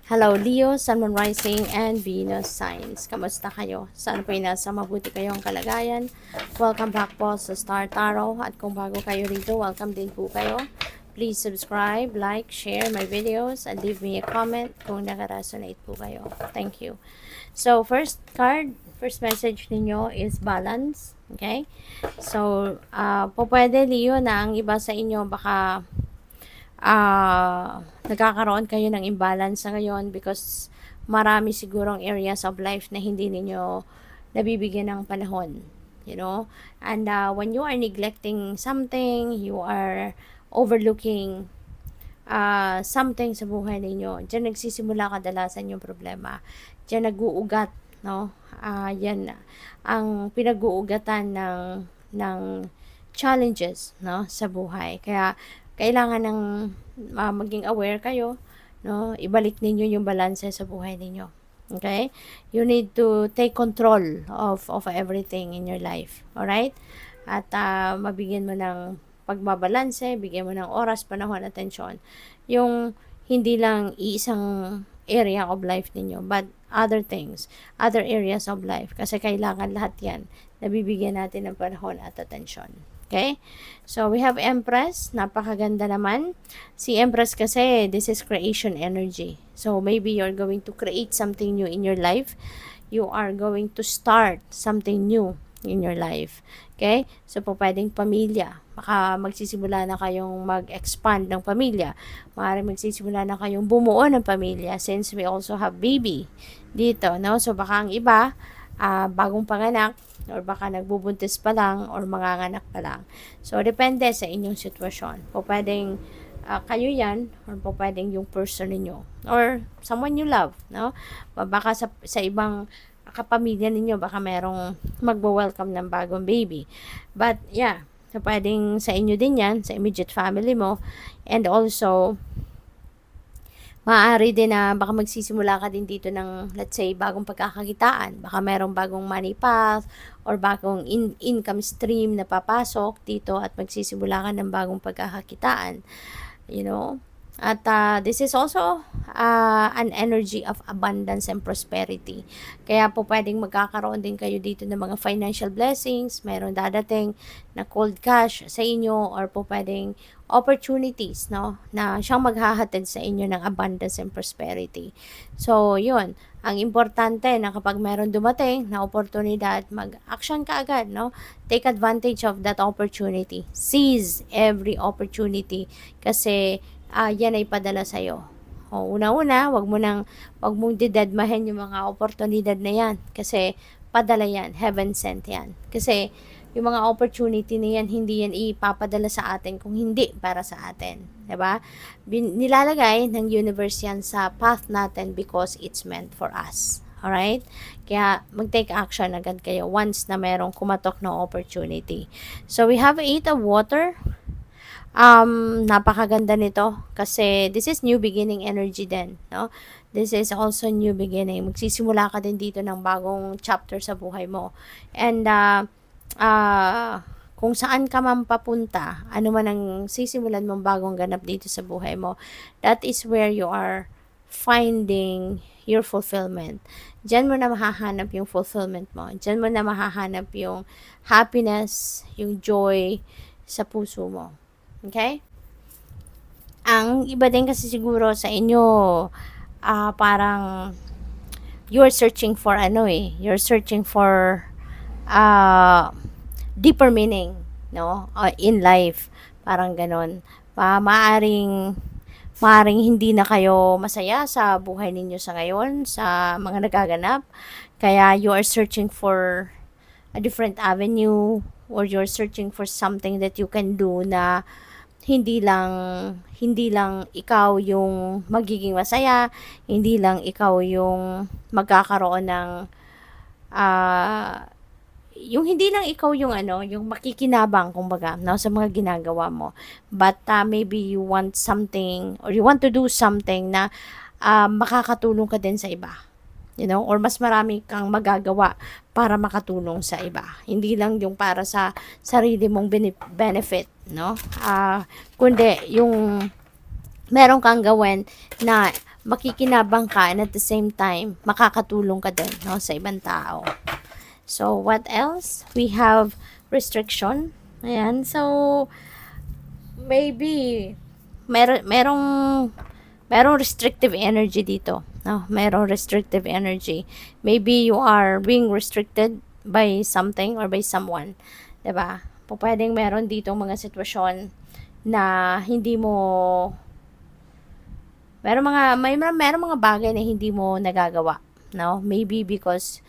Hello Leo, Sun, Moon Rising, and Venus signs. Kamusta kayo? Sana po nasa mabuti kayong kalagayan. Welcome back po sa Star Tarot. At kung bago kayo rito, welcome din po kayo. Please subscribe, like, share my videos, and leave me a comment kung naka-resonate po kayo. Thank you. So, first message ninyo is balance. Okay? So, po pwede Leo na ang iba sa inyo baka nagkakaroon kayo ng imbalance sa ngayon because marami sigurong areas of life na hindi ninyo nabibigyan ng panahon, you know. And when you are neglecting something, you are overlooking something sa buhay ninyo, diyan nagsisimula kadalasan yung problema. Diyan nag-uugat, no? Yan ang pinag-uugatan ng challenges, no, sa buhay. Kaya kailangan ng maging aware kayo, no? Ibalik ninyo yung balanse sa buhay ninyo. Okay? You need to take control of everything in your life. All right? At mabigyan mo ng pagbabalanse, bigyan mo ng oras, panahon, atensyon. Yung hindi lang iisang area of life ninyo, but other things, other areas of life. Kasi kailangan lahat yan nabibigyan natin ng panahon at atensyon. Okay? So, we have Empress. Napakaganda naman. Si Empress kasi, this is creation energy. So, maybe you're going to create something new in your life. You are going to start something new in your life. Okay? So, po pwedeng pamilya. Baka magsisimula na kayong mag-expand ng pamilya. Maaaring magsisimula na kayong bumuo ng pamilya since we also have baby dito, no? So, baka ang iba, bagong panganak, or baka nagbubuntis pa lang or manganganak pa lang. So, depende sa inyong sitwasyon. Po pwedeng kayo yan or po pwedeng yung person ninyo or someone you love, no? Baka sa ibang kapamilya ninyo, baka merong magbo-welcome ng bagong baby. But, yeah, so pwedeng sa inyo din yan, sa immediate family mo, and also maaari din na baka magsisimula ka din dito ng, let's say, bagong pagkakakitaan. Baka merong bagong money path or bagong income stream na papasok dito at magsisimula ka ng bagong pagkakakitaan. You know? At this is also an energy of abundance and prosperity. Kaya po pwedeng magkakaroon din kayo dito ng mga financial blessings, meron dadating na cold cash sa inyo, or po pwedeng opportunities, no, na siyang maghahatid sa inyo ng abundance and prosperity. So, yun. Ang importante na kapag meron dumating na oportunidad, mag-action ka agad, no? Take advantage of that opportunity. Seize every opportunity kasi yan ay padala sa'yo. Una-una, wag mong didedmahin yung mga oportunidad na yan kasi padala yan, heaven sent yan. Kasi yung mga opportunity na yan, hindi yan ipapadala sa atin kung hindi para sa atin. Diba? Nilalagay ng universe yan sa path natin because it's meant for us. Alright? Kaya mag-take action agad kayo once na merong kumatok na opportunity. So we have 8 of water. Napakaganda nito kasi this is new beginning energy din, no? This is also new beginning. Magsisimula ka din dito ng bagong chapter sa buhay mo. And kung saan ka man papunta, ano man ang sisimulan mong bagong ganap dito sa buhay mo, that is where you are finding your fulfillment. Diyan mo na mahahanap yung fulfillment mo. Diyan mo na mahahanap yung happiness, yung joy sa puso mo. Okay? Ang iba din kasi siguro sa inyo, parang you're searching for you're searching for deeper meaning, no? In life. Parang ganon. Maaring hindi na kayo masaya sa buhay ninyo sa ngayon, sa mga nagaganap. Kaya you are searching for a different avenue, or you're searching for something that you can do na hindi lang ikaw yung magiging masaya, hindi lang ikaw yung magkakaroon ng yung hindi lang ikaw yung yung makikinabang kumbaga, no, sa mga ginagawa mo. But maybe you want something or you want to do something na makakatulong ka din sa iba. You know, or mas marami kang magagawa para makatulong sa iba. Hindi lang yung para sa sarili mong benefit, no? Kundi yung meron kang gawin na makikinabang ka, and at the same time, makakatulong ka din, no, sa ibang tao. So, what else? We have restriction. Ayan. So, maybe, merong restrictive energy dito. No? Merong restrictive energy. Maybe you are being restricted by something or by someone. 'Di ba? Pwedeng meron dito mga sitwasyon na hindi mo merong mga bagay na hindi mo nagagawa, no? Maybe because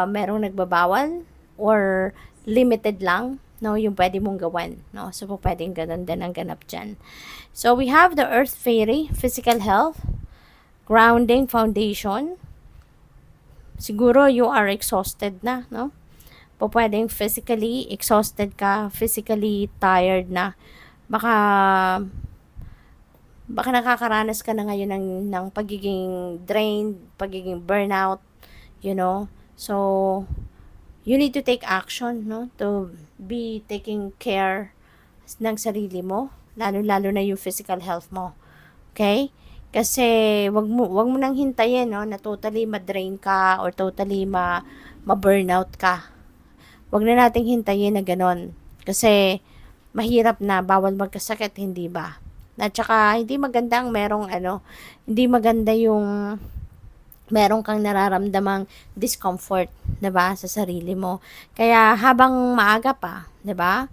merong nagbabawal or limited lang, no, yung pwede mong gawan, no? So pwedeng ganun din ang ganap diyan. So we have the Earth Fairy, physical health, grounding, foundation. Siguro you are exhausted na, no? Pwedeng physically exhausted ka, physically tired na. Baka nakakaranas ka na ngayon ng pagiging drained, pagiging burnout, you know. So, you need to take action, no, to be taking care ng sarili mo, lalo-lalo na yung physical health mo. Okay? Kasi wag mo nang hintayin, no, na totally ma-drain ka or totally ma-burnout ka. Wag na nating hintayin na ganon. Kasi mahirap na, bawal magkasakit, hindi ba? At saka, hindi maganda ang hindi maganda yung meron kang nararamdamang discomfort, 'di ba, sa sarili mo. Kaya habang maaga pa, 'di ba?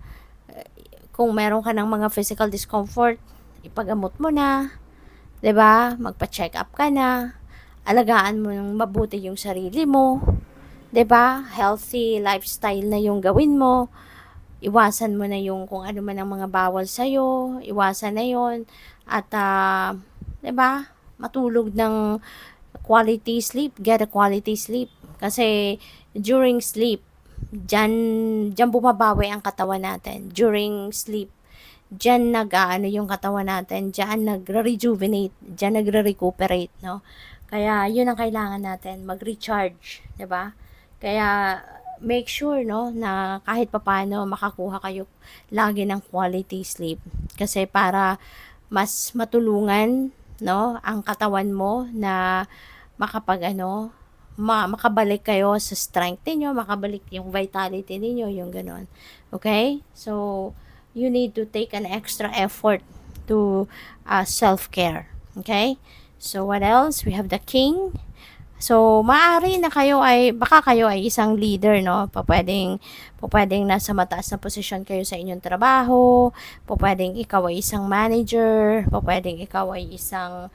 Kung meron ka ng mga physical discomfort, ipagamot mo na, 'di ba? Magpa-check up ka na. Alagaan mo ng mabuti yung sarili mo, 'di ba? Healthy lifestyle na yung gawin mo. Iwasan mo na yung kung ano man ang mga bawal sa'yo, iwasan na yon. At, 'di ba, matulog ng quality sleep, get a quality sleep. Kasi, during sleep, dyan bumabawi ang katawan natin. During sleep, dyan yung katawan natin, dyan nagre-rejuvenate, dyan nagre-recuperate, no? Kaya, yun ang kailangan natin, mag-recharge, 'di ba? Kaya, make sure, no, na kahit papaano makakuha kayo lagi ng quality sleep. Kasi para mas matulungan, no, ang katawan mo na makabalik kayo sa strength niyo, makabalik yung vitality niyo, yung ganon. Okay? So, you need to take an extra effort to self-care. Okay? So, what else? We have the king. So, maaari na baka kayo ay isang leader, no? Pwedeng nasa mataas na posisyon kayo sa inyong trabaho, pwedeng ikaw ay isang manager, pwedeng ikaw ay isang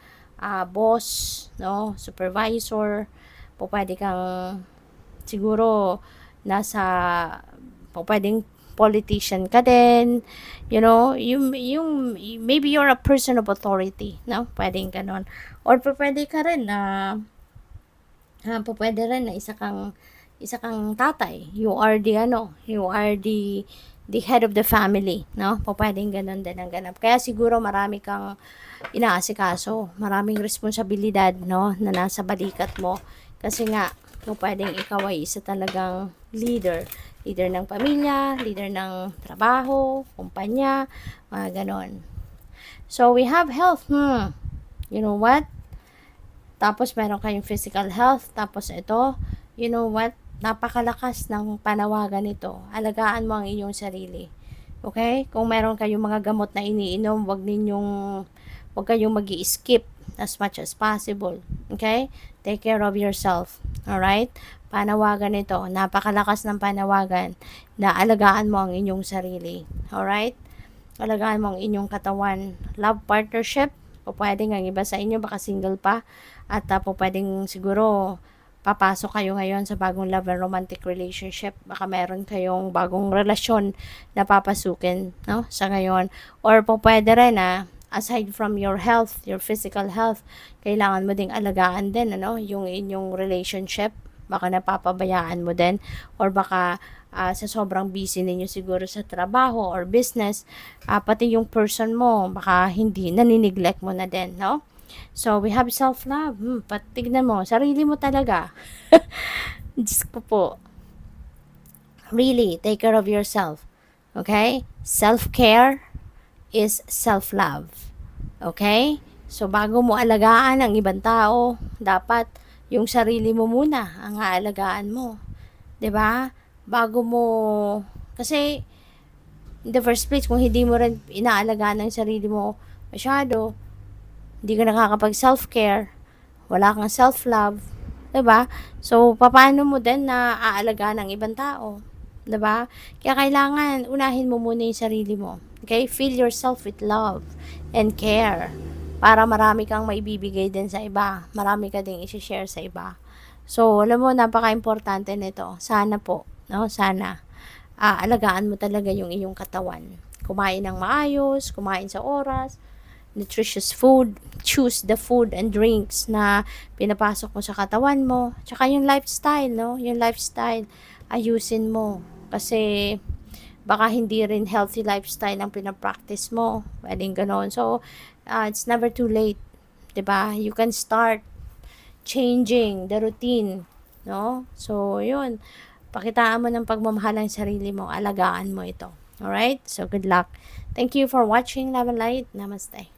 boss, no? Supervisor, pwede kang siguro pwedeng politician ka din, you know, maybe you're a person of authority, no? Pwedeng ganon. Or pwede ka rin na pwede rin na isa kang tatay. You are the head of the family, no? Pwedeng ganun din ang ganap. Kaya siguro marami kang inaasikaso, maraming responsibilidad, no, na nasa balikat mo. Kasi nga, pwedeng ikaw ay isa talagang leader ng pamilya, leader ng trabaho, kumpanya, mga ganon. So, we have health. You know what? Tapos, meron kayong physical health. Tapos, ito, you know what? Napakalakas ng panawagan nito. Alagaan mo ang inyong sarili. Okay? Kung meron kayong mga gamot na iniinom, wag kayong magi-skip as much as possible. Okay? Take care of yourself. Alright? Panawagan nito. Napakalakas ng panawagan na alagaan mo ang inyong sarili. Alright? Alagaan mo ang inyong katawan. Love partnership. Pwedeng ang iba sa inyo, baka single pa. At pwedeng siguro papasok kayo ngayon sa bagong love and romantic relationship. Baka meron kayong bagong relasyon na papasukin, no, sa ngayon. Or pwede rin aside from your health, your physical health, kailangan mo ding alagaan din, yung inyong relationship. Baka napapabayaan mo din. Or baka sa sobrang busy ninyo siguro sa trabaho or business, pati yung person mo, baka nanineglect mo na din, no? So, we have self-love. Patignan mo, sarili mo talaga. Diyos ko po. Really, take care of yourself. Okay? Self-care is self-love. Okay? So, bago mo alagaan ang ibang tao, dapat yung sarili mo muna ang aalagaan mo. 'Di ba? Bago mo, kasi in the first place, kung hindi mo rin inaalagaan ang sarili mo masyado, hindi ka nakakapag self-care, wala kang self-love, 'di ba? So, paano mo din na aalagaan ang ibang tao? 'Di ba? Kaya kailangan unahin mo muna yung sarili mo. Okay? Fill yourself with love and care para marami kang maibibigay din sa iba. Marami ka ding i-share sa iba. So, alam mo, napaka-importante nito. Sana po, no? Sana alagaan mo talaga yung iyong katawan. Kumain ng maayos, kumain sa oras, nutritious food, choose the food and drinks na pinapasok mo sa katawan mo. Tsaka yung lifestyle, no? Yung lifestyle, ayusin mo. Kasi baka hindi rin healthy lifestyle ang pinapractice mo. Pwedeng ganon. So, it's never too late. 'Di ba? You can start changing the routine, no? So, yun. Pakitaan mo ng pagmamahal ng sarili mo. Alagaan mo ito. Alright? So, good luck. Thank you for watching. Love and light. Namaste.